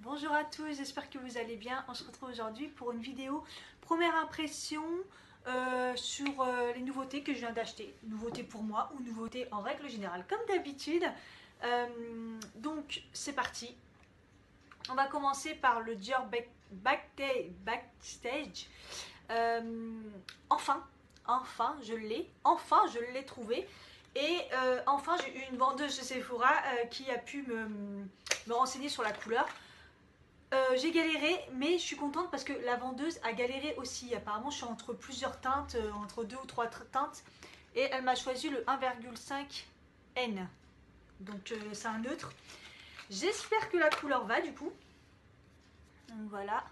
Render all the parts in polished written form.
Bonjour à tous, j'espère que vous allez bien. On se retrouve aujourd'hui pour une vidéo première impression sur les nouveautés que je viens d'acheter. Nouveautés pour moi ou nouveautés en règle générale, comme d'habitude. Donc c'est parti. On va commencer par le Dior Backstage. Enfin je l'ai trouvé. Et enfin j'ai eu une vendeuse chez Sephora qui a pu me renseigner sur la couleur. J'ai galéré, mais je suis contente parce que la vendeuse a galéré aussi. Apparemment, je suis entre plusieurs teintes, entre 2 ou 3 teintes. Et elle m'a choisi le 1,5 N. Donc, c'est un neutre. J'espère que la couleur va du coup. Donc, voilà.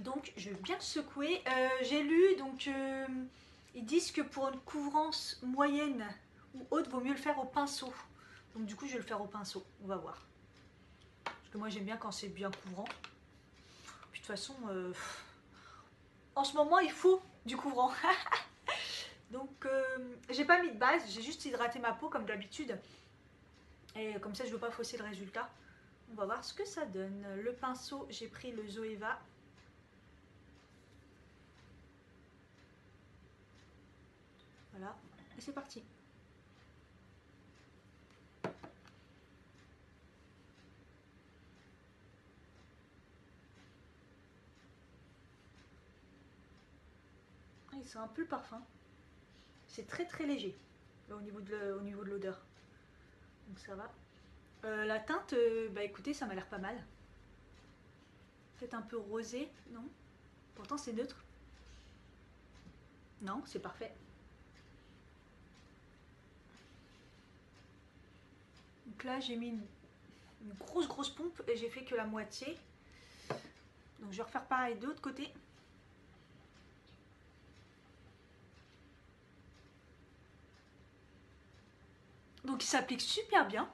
Donc, je vais bien le secouer. J'ai lu, donc, ils disent que pour une couvrance moyenne ou haute, vaut mieux le faire au pinceau. Donc du coup je vais le faire au pinceau, on va voir. Parce que moi j'aime bien quand c'est bien couvrant. Puis de toute façon, en ce moment il faut du couvrant. Donc j'ai pas mis de base, j'ai juste hydraté ma peau comme d'habitude. Et comme ça je veux pas fausser le résultat. On va voir ce que ça donne. Le pinceau, j'ai pris le Zoeva. Voilà, et c'est parti. Il sent un peu le parfum. C'est très très léger là, au niveau de l'odeur. Donc ça va. La teinte, bah écoutez, ça m'a l'air pas mal. Peut-être un peu rosé, non? Pourtant c'est neutre. Non, c'est parfait. Donc là j'ai mis une grosse pompe et j'ai fait que la moitié. Donc je vais refaire pareil de l'autre côté. Donc il s'applique super bien.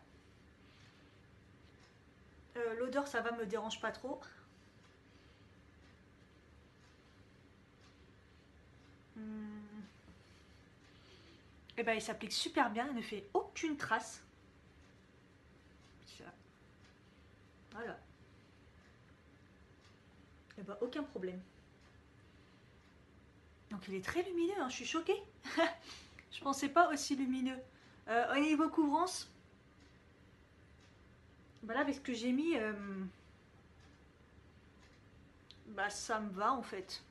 L'odeur ça va, me dérange pas trop. Et ben il s'applique super bien, il ne fait aucune trace. Voilà. Et ben aucun problème. Donc il est très lumineux, hein, je suis choquée. Je pensais pas aussi lumineux. Au niveau couvrance, bah là avec ce que j'ai mis, bah ça me va en fait.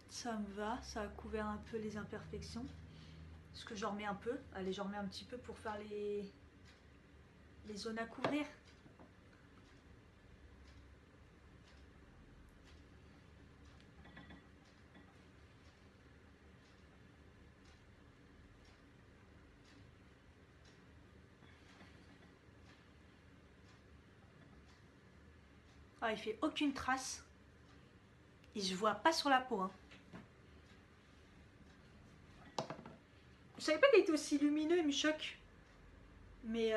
Ça me va, ça a couvert un peu les imperfections. Est-ce que j'en remets un peu? Allez, j'en remets un petit peu pour faire les zones à couvrir. Ah, il fait aucune trace. Et je vois pas sur la peau. Hein. Je savais pas qu'il était aussi lumineux, il me choque. Mais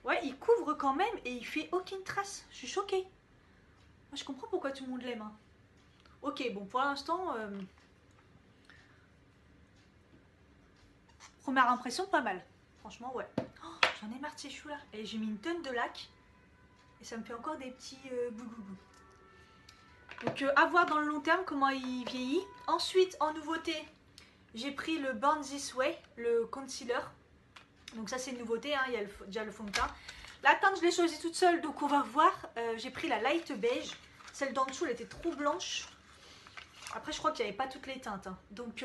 ouais, il couvre quand même et il fait aucune trace. Je suis choquée. Moi, je comprends pourquoi tout le monde l'aime. Hein. Ok, bon, pour l'instant, première impression, pas mal. Franchement, ouais. Oh, j'en ai marre de ces choux-là. Et j'ai mis une tonne de lac. Et ça me fait encore des petits bougougous. Donc, à voir dans le long terme comment il vieillit. Ensuite, en nouveauté, j'ai pris le Born This Way, le concealer. Donc ça, c'est une nouveauté, hein. Il y a déjà le fond de teint. La teinte, je l'ai choisie toute seule, donc on va voir. J'ai pris la light beige. Celle d'en dessous, elle était trop blanche. Après, je crois qu'il n'y avait pas toutes les teintes. Hein. Donc,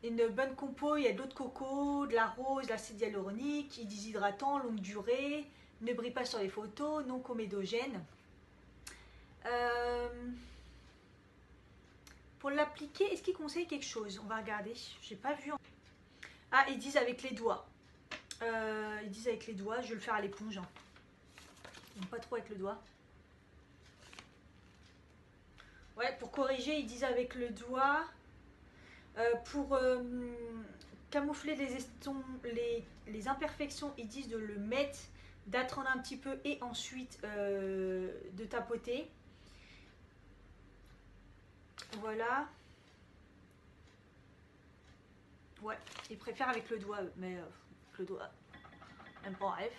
une bonne compo. Il y a de l'eau de coco, de la rose, de l'acide hyaluronique, déshydratant, longue durée, ne brille pas sur les photos, non comédogène. Pour l'appliquer, est-ce qu'ils conseillent quelque chose? On va regarder. J'ai pas vu. Ah, ils disent avec les doigts. Ils disent avec les doigts. Je vais le faire à l'éponge. Hein. Donc, pas trop avec le doigt. Ouais, pour corriger, ils disent avec le doigt. Pour camoufler les imperfections, ils disent de le mettre, d'attendre un petit peu et ensuite de tapoter. Voilà. Ouais, ils préfèrent avec le doigt, mais le doigt, même pas en rêve.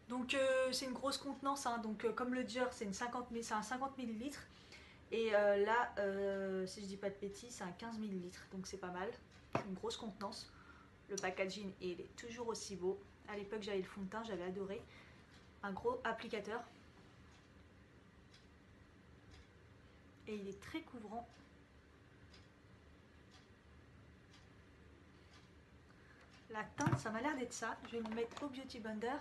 Donc c'est une grosse contenance, hein. Donc comme le Dior, c'est un 50 ml. Et là, si je dis pas de bêtises, c'est un 15 ml. Donc c'est pas mal, c'est une grosse contenance. Le packaging, il est toujours aussi beau. À l'époque, j'avais le fond de teint, j'avais adoré. Un gros applicateur. Et il est très couvrant. La teinte, ça m'a l'air d'être ça. Je vais le mettre au Beauty Blender.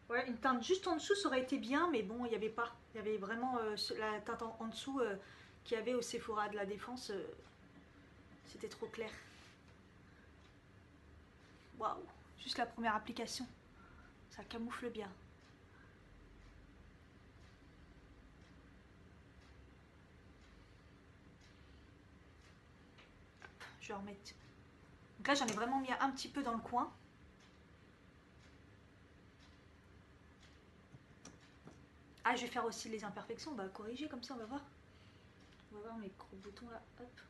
Ouais, une teinte juste en dessous, ça aurait été bien, mais bon, il n'y avait pas. Il y avait vraiment la teinte en dessous qu'il y avait au Sephora de la Défense. C'était trop clair. Waouh, juste la première application. Ça camoufle bien. Je vais remettre. Donc là, j'en ai vraiment mis un petit peu dans le coin. Ah, je vais faire aussi les imperfections. On va corriger comme ça, on va voir. On va voir mes gros boutons là. Hop.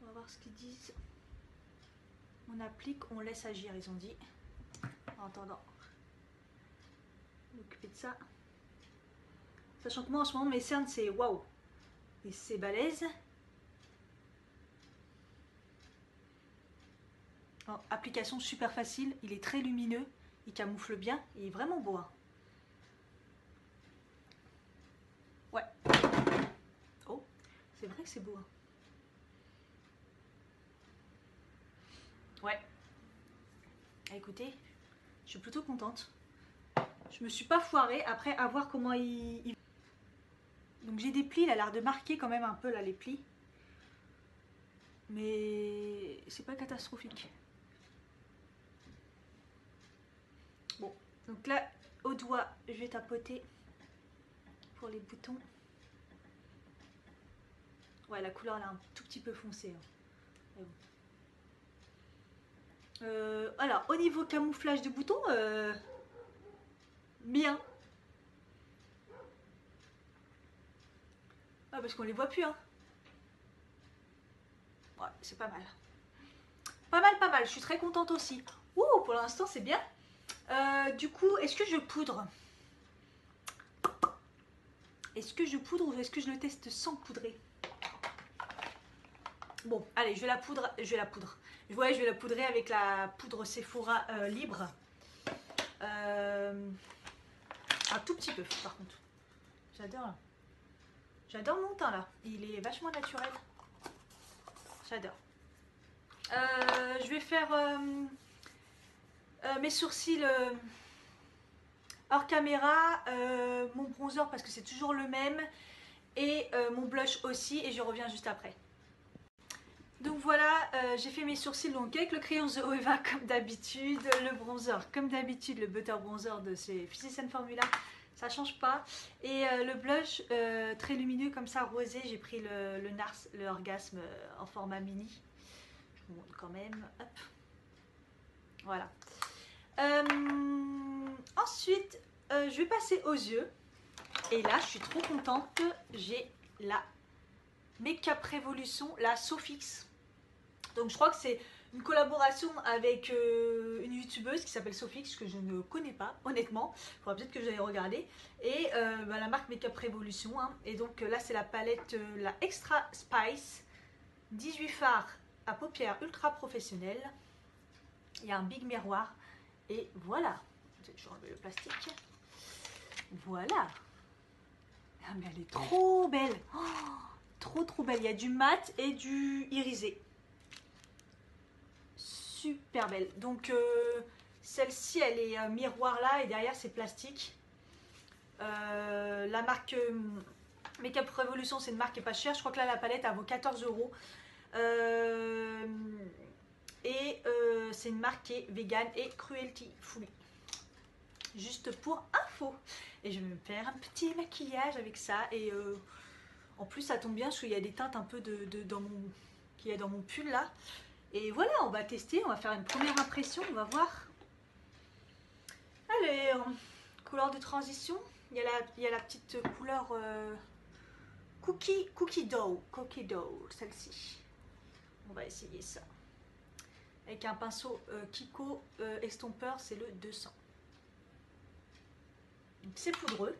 On va voir ce qu'ils disent. On applique, on laisse agir, ils ont dit. En attendant, m'occuper de ça. Sachant que moi en ce moment mes cernes c'est waouh. Et c'est balèze. Alors, application super facile, il est très lumineux, il camoufle bien, il est vraiment beau. Hein. Ouais. Oh, c'est vrai que c'est beau. Hein. Ouais. Écoutez, je suis plutôt contente. Je me suis pas foirée après à voir comment il... Donc j'ai des plis, il a l'air de marquer quand même un peu là les plis. Mais c'est pas catastrophique. Bon, donc là au doigt je vais tapoter pour les boutons. Ouais, la couleur elle est un tout petit peu foncée. Hein. Alors au niveau camouflage de boutons, bien. Ah, parce qu'on les voit plus, hein. Ouais, c'est pas mal. Pas mal, pas mal. Je suis très contente aussi. Ouh, pour l'instant, c'est bien. Du coup, est-ce que je poudre? Est-ce que je poudre ou est-ce que je le teste sans poudrer? Bon, allez, je vais la poudre. Je vais la poudre. Ouais, je vais la poudrer avec la poudre Sephora libre. Un tout petit peu, par contre. J'adore. J'adore mon teint, là. Il est vachement naturel. J'adore. Je vais faire mes sourcils hors caméra, mon bronzer parce que c'est toujours le même et mon blush aussi et je reviens juste après. Donc voilà, j'ai fait mes sourcils donc avec le crayon Zoeva comme d'habitude, le bronzer comme d'habitude, le butter bronzer de chez Physicians Formula, ça change pas. Et le blush très lumineux comme ça, rosé, j'ai pris le Nars, le Orgasme en format mini. Je vous montre quand même, hop. Voilà. Ensuite, je vais passer aux yeux. Et là, je suis trop contente. J'ai la Make-up Revolution, la Sofix. Donc, je crois que c'est une collaboration avec une youtubeuse qui s'appelle Sofix, que je ne connais pas, honnêtement. Il faudra peut-être que j'aille regarder. Et la marque Make-up Revolution. Hein. Et donc, là, c'est la palette, la Extra Spice. 18 fards à paupières ultra professionnelles. Il y a un big miroir. Et voilà. Je vais enlever le plastique. Voilà. Ah, mais elle est trop belle. Oh, trop belle. Il y a du mat et du irisé. Super belle. Donc celle-ci, elle est miroir là et derrière c'est plastique. La marque Make-up Revolution, c'est une marque qui est pas chère. Je crois que là la palette elle vaut 14 €. Et c'est une marque qui est vegan et cruelty free. Juste pour info. Et je vais me faire un petit maquillage avec ça. Et en plus ça tombe bien parce qu'il y a des teintes un peu qu'il y a dans mon pull là. Et voilà, on va tester, on va faire une première impression, on va voir. Allez, couleur de transition. Il y a la petite couleur cookie dough, celle-ci. On va essayer ça. Avec un pinceau Kiko estompeur, c'est le 200. C'est poudreux.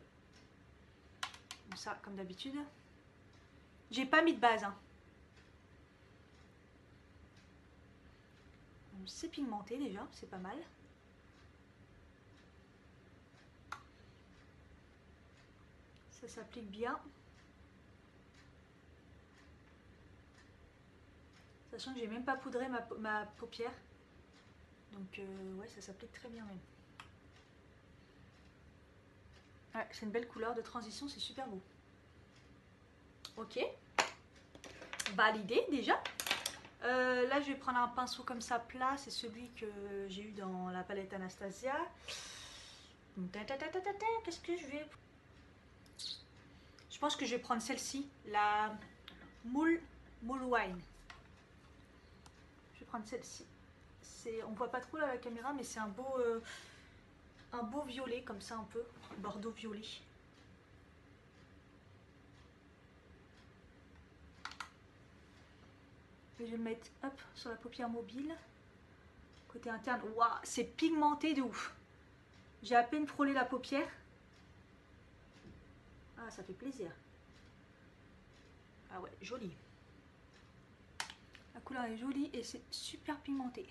Bon, ça, comme d'habitude. J'ai pas mis de base. Hein. C'est pigmenté déjà, c'est pas mal. Ça s'applique bien. Sachant que j'ai même pas poudré ma paupière. Donc ouais, ça s'applique très bien même. Ouais, c'est une belle couleur de transition, c'est super beau. Ok. Validé déjà. Là, je vais prendre un pinceau comme ça plat. C'est celui que j'ai eu dans la palette Anastasia. Qu'est-ce que je vais... Je pense que je vais prendre celle-ci, la Moule Wine. Je vais prendre celle-ci. On voit pas trop là la caméra, mais c'est un beau violet comme ça un peu, bordeaux violet. Et je vais le mettre hop, sur la paupière mobile. Côté interne, waouh, c'est pigmenté de ouf. J'ai à peine frôlé la paupière. Ah, ça fait plaisir. Ah ouais, joli. La couleur est jolie et c'est super pigmenté.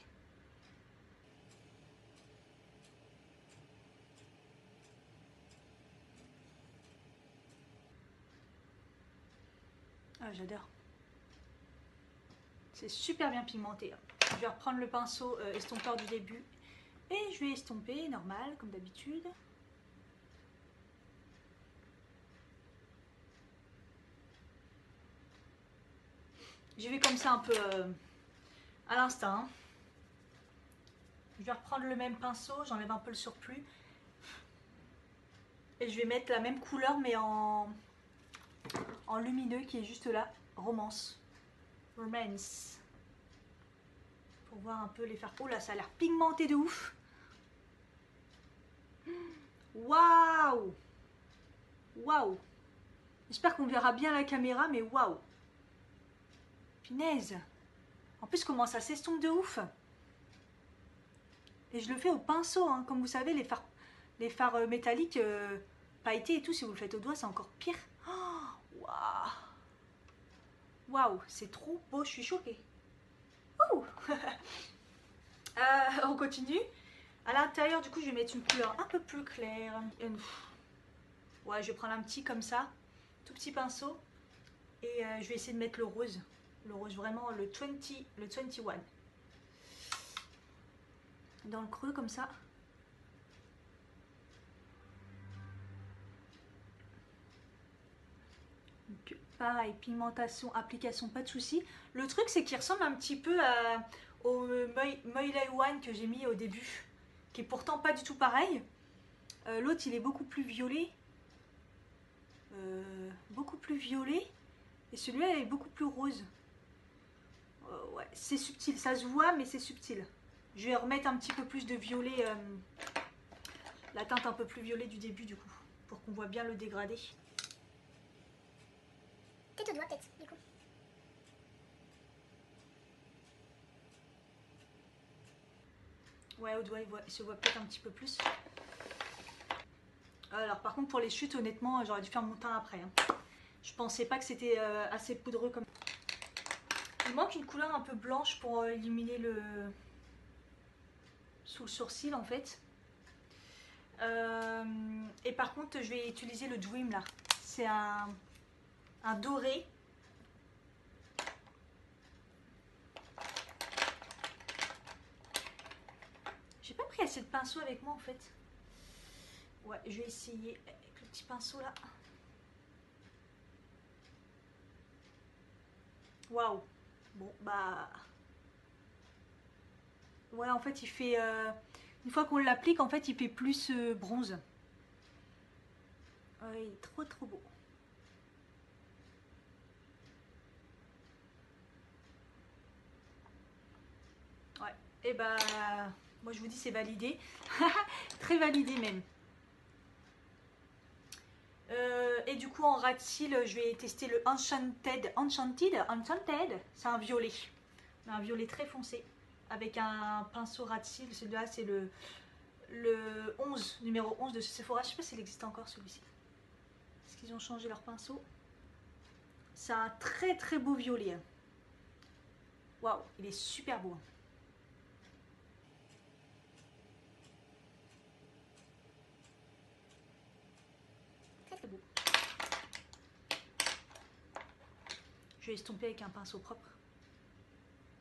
Ah, j'adore. C'est super bien pigmenté. Je vais reprendre le pinceau estompeur du début et je vais estomper normal comme d'habitude. Je vais comme ça un peu à l'instinct. Je vais reprendre le même pinceau, j'enlève un peu le surplus. Et je vais mettre la même couleur mais en lumineux qui est juste là, Romance. Pour voir un peu les faire. Oh là, ça a l'air pigmenté de ouf. Waouh. Waouh. J'espère qu'on verra bien la caméra, mais waouh. Punaise. En plus, comment ça s'estompe de ouf. Et je le fais au pinceau, hein. Comme vous savez, les fards métalliques pailletés et tout, si vous le faites au doigt, c'est encore pire. Oh, waouh. Waouh, c'est trop beau, je suis choquée. On continue. À l'intérieur, du coup, je vais mettre une couleur un peu plus claire. Ouais, je vais prendre un petit comme ça, tout petit pinceau. Et je vais essayer de mettre le rose. Le rose, vraiment, le 21. Dans le creux, comme ça. Donc, pareil, pigmentation, application, pas de souci. Le truc, c'est qu'il ressemble un petit peu au Moilay One que j'ai mis au début, qui est pourtant pas du tout pareil. L'autre, il est beaucoup plus violet. Et celui-là, il est beaucoup plus rose. Ouais, c'est subtil, ça se voit, mais c'est subtil. Je vais remettre un petit peu plus de violet, la teinte un peu plus violet du début, du coup, pour qu'on voit bien le dégradé. Peut-être au doigt, peut-être, du coup. Ouais, au doigt, il se voit peut-être un petit peu plus. Alors, par contre, pour les chutes, honnêtement, j'aurais dû faire mon teint après. Hein. Je pensais pas que c'était assez poudreux comme... Il manque une couleur un peu blanche pour illuminer le... sous le sourcil, en fait. Et par contre, je vais utiliser le Dream, là. C'est un doré. J'ai pas pris assez de pinceau avec moi, en fait. Ouais, je vais essayer avec le petit pinceau, là. Waouh. Bon, bah... Ouais, en fait, il fait... Une fois qu'on l'applique, en fait, il fait plus bronze. Il est trop, trop beau. Ouais. Et bah... Moi je vous dis c'est validé. Très validé même. Et du coup en rat seal, je vais tester le Enchanted. C'est un violet. Un violet très foncé. Avec un pinceau rat seal. Celui-là c'est le 11, numéro 11 de Sephora. Je sais pas s'il existe encore celui-ci. Est-ce qu'ils ont changé leur pinceau? C'est un très très beau violet. Waouh, il est super beau. Très très beau. Je vais estomper avec un pinceau propre.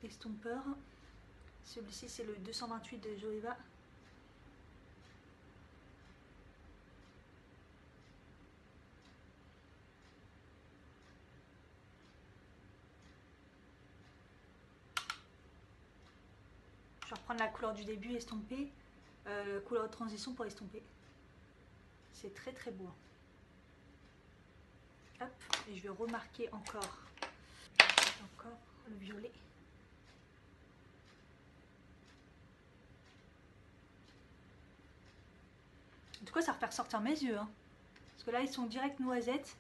Estompeur. Celui-ci c'est le 228 de Joeva. Je vais reprendre la couleur du début, estomper. Couleur de transition pour estomper. C'est très très beau. Hop, et je vais remarquer encore le violet. En tout cas, ça va faire sortir mes yeux. Hein. Parce que là, ils sont direct noisettes.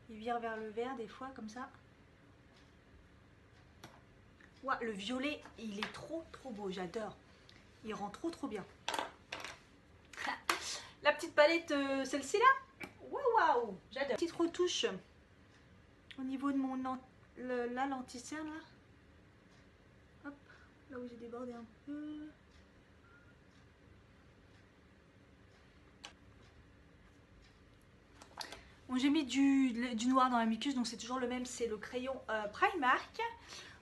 Ils virent vers le vert des fois, comme ça. Ouais, le violet, il est trop trop beau, j'adore. Il rend trop trop bien. La petite palette, celle-ci là. Waouh, j'adore. Petite retouche au niveau de mon la lenticerne là. Hop, là où j'ai débordé un peu. Bon, j'ai mis du noir dans la muqueuse, donc c'est toujours le même, c'est le crayon Primark.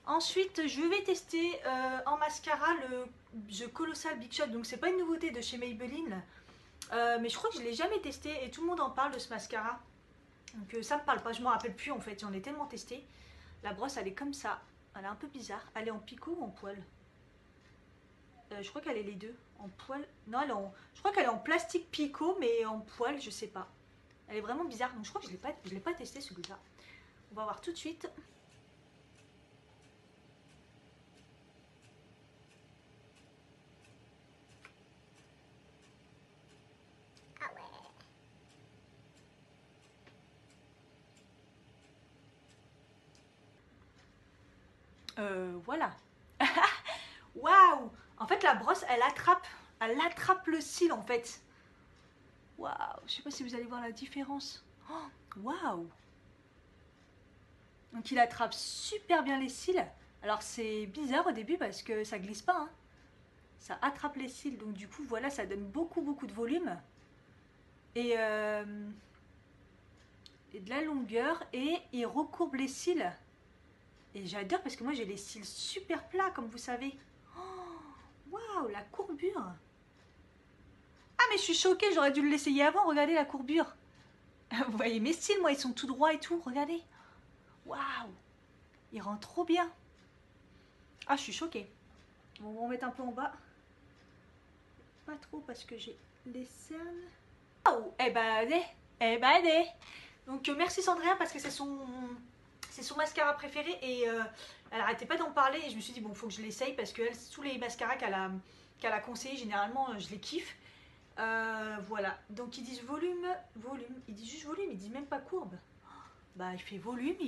Ensuite, je vais tester en mascara le The Colossal Big Shot. Donc, c'est pas une nouveauté de chez Maybelline. Mais je crois que je l'ai jamais testé et tout le monde en parle de ce mascara. Donc, ça me parle pas. Je m'en rappelle plus en fait. J'en ai tellement testé. La brosse, elle est comme ça. Elle est un peu bizarre. Elle est en picot ou en poil? Je crois qu'elle est les deux. En poil. Non, je crois qu'elle est en plastique picot, mais en poil, je sais pas. Elle est vraiment bizarre. Donc, je crois que je l'ai pas testé celui-là. On va voir tout de suite. Voilà. Waouh! En fait, la brosse, elle attrape le cil en fait. Waouh! Je sais pas si vous allez voir la différence. Oh, waouh! Donc, il attrape super bien les cils. Alors, c'est bizarre au début parce que ça glisse pas. Hein. Ça attrape les cils. Donc, du coup, voilà, ça donne beaucoup de volume. Et de la longueur. Et il recourbe les cils. Et j'adore parce que moi, j'ai les cils super plats, comme vous savez. Waouh, la courbure! Ah, mais je suis choquée, j'aurais dû l'essayer avant. Regardez la courbure. Vous voyez mes cils, moi, ils sont tout droits et tout. Regardez. Waouh! Il rend trop bien. Ah, je suis choquée. Bon, on va en mettre un peu en bas. Pas trop parce que j'ai les cernes. Oh, eh ben, allez. Eh ben, allez. Donc, merci Sandrine parce que c'est son mascara préféré et elle arrêtait pas d'en parler. Et je me suis dit, bon, faut que je l'essaye parce que elle, tous les mascaras qu'elle a conseillé, généralement, je les kiffe. Voilà, donc ils disent volume, ils disent juste volume, ils disent même pas courbe. Bah il fait volume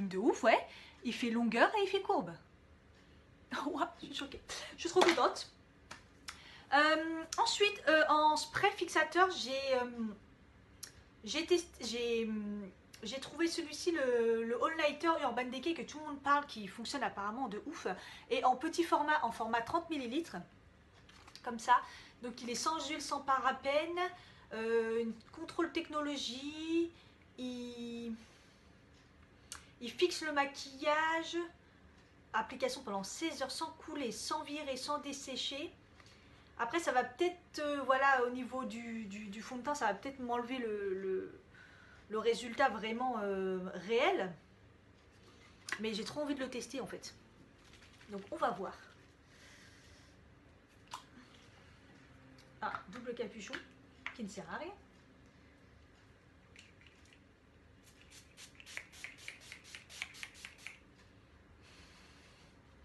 de ouf, ouais. Il fait longueur et il fait courbe. Ouais, je suis choquée, je suis trop contente. Ensuite, en spray fixateur, j'ai trouvé celui-ci, le All Nighter Urban Decay que tout le monde parle, qui fonctionne apparemment de ouf. Et en petit format, en format 30 ml, comme ça. Donc il est sans huile, sans parabène, contrôle technologie, il fixe le maquillage, application pendant 16 heures sans couler, sans virer, sans dessécher. Après ça va peut-être, voilà, au niveau du fond de teint, ça va peut-être m'enlever le résultat vraiment réel. Mais j'ai trop envie de le tester en fait. Donc on va voir. Ah, double capuchon qui ne sert à rien.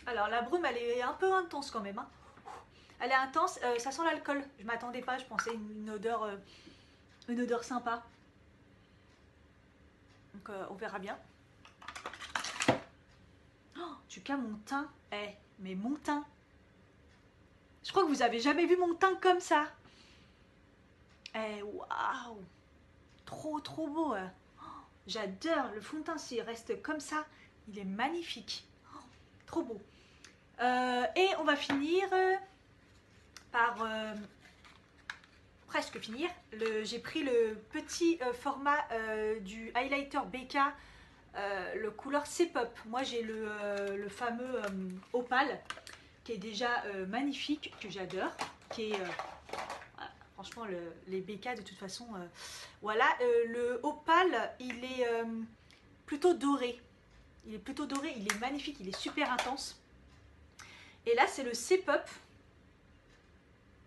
Alors la brume elle est un peu intense quand même. Hein. Elle est intense, ça sent l'alcool. Je m'attendais pas, je pensais une odeur sympa. Donc on verra bien. Oh, tu cas mon teint. Eh, mais mon teint. Je crois que vous avez jamais vu mon teint comme ça. Eh, waouh. Trop beau. Oh, j'adore le fond de teint s'il reste comme ça. Il est magnifique. Oh, trop beau. Et on va finir par presque finir. J'ai pris le petit format du highlighter BK, le couleur C-Pop. Moi j'ai le fameux opale qui est déjà magnifique, que j'adore, qui est voilà, franchement les BK de toute façon voilà. Le opale il est plutôt doré. Il est plutôt doré, il est magnifique, il est super intense. Et là c'est le C-Pop.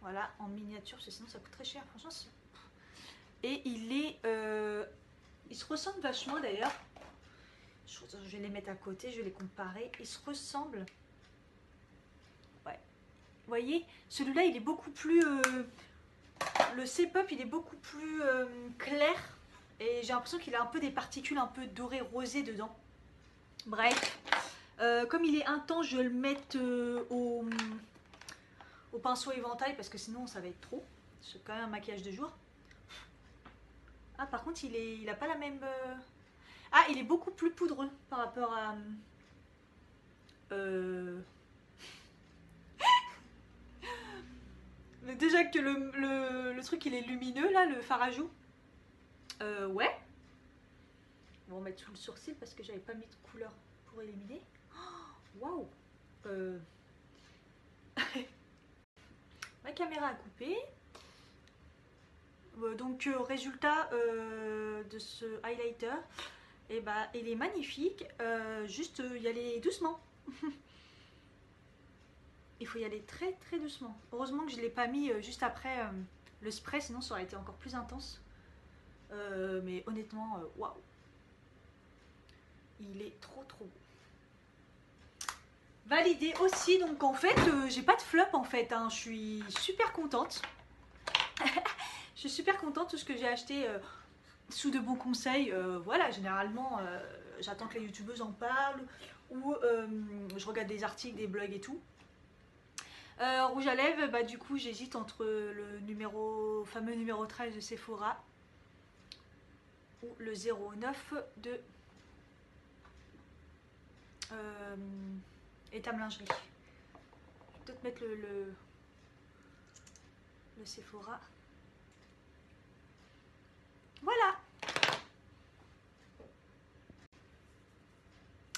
Voilà, en miniature, parce que sinon ça coûte très cher, franchement. Et il se ressemble vachement d'ailleurs. Je vais les mettre à côté, je vais les comparer. Ils se ressemblent. Ouais. Vous voyez, celui-là, il est beaucoup plus... le C-Pop, il est beaucoup plus clair. Et j'ai l'impression qu'il a un peu des particules un peu dorées, rosées dedans. Bref. Comme il est intense, je vais le mettre au pinceau éventail parce que sinon ça va être trop. C'est quand même un maquillage de jour. Ah par contre il a pas la même... Ah il est beaucoup plus poudreux par rapport à... Déjà que le truc il est lumineux là, le fard à joues. Ouais. On va mettre sous le sourcil parce que j'avais pas mis de couleur pour éliminer. Waouh. Ma caméra a coupé. Donc résultat de ce highlighter, et bah, il est magnifique. Juste y aller doucement. Il faut y aller très doucement. Heureusement que je ne l'ai pas mis juste après le spray, sinon ça aurait été encore plus intense. Mais honnêtement, waouh. Il est trop beau. Validé aussi, donc en fait j'ai pas de flop en fait, hein. Je suis super contente. Je suis super contente, tout ce que j'ai acheté sous de bons conseils. Voilà, généralement j'attends que les youtubeuses en parlent ou je regarde des articles, des blogs et tout. Rouge à lèvres, bah du coup j'hésite entre le fameux numéro 13 de Sephora ou le 09 de Étam Lingerie. Je vais peut-être mettre le Sephora. Voilà.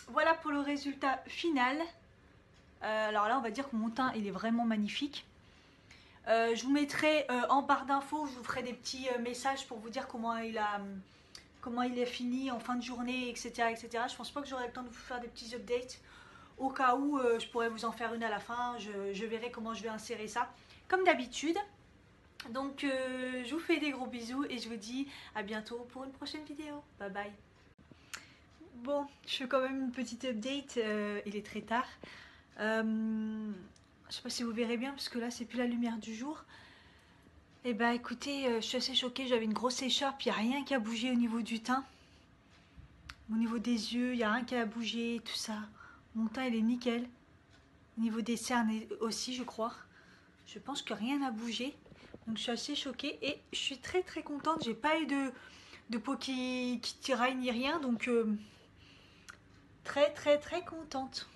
Voilà pour le résultat final. Alors là on va dire que mon teint il est vraiment magnifique. Je vous mettrai en barre d'infos, je vous ferai des petits messages pour vous dire comment il est fini en fin de journée, etc. Je pense pas que j'aurai le temps de vous faire des petits updates. Au cas où je pourrais vous en faire une à la fin, je verrai comment je vais insérer ça comme d'habitude. Donc je vous fais des gros bisous et je vous dis à bientôt pour une prochaine vidéo. Bye bye. Bon, je fais quand même une petite update, il est très tard. Je sais pas si vous verrez bien parce que là c'est plus la lumière du jour. Et bah écoutez, je suis assez choquée, j'avais une grosse écharpe, il n'y a rien qui a bougé au niveau du teint. Au niveau des yeux, il n'y a rien qui a bougé, tout ça. Mon teint il est nickel. Au niveau des cernes aussi je crois. Je pense que rien n'a bougé. Donc je suis assez choquée et je suis très contente. J'ai pas eu de peau qui tiraille ni rien. Donc très contente.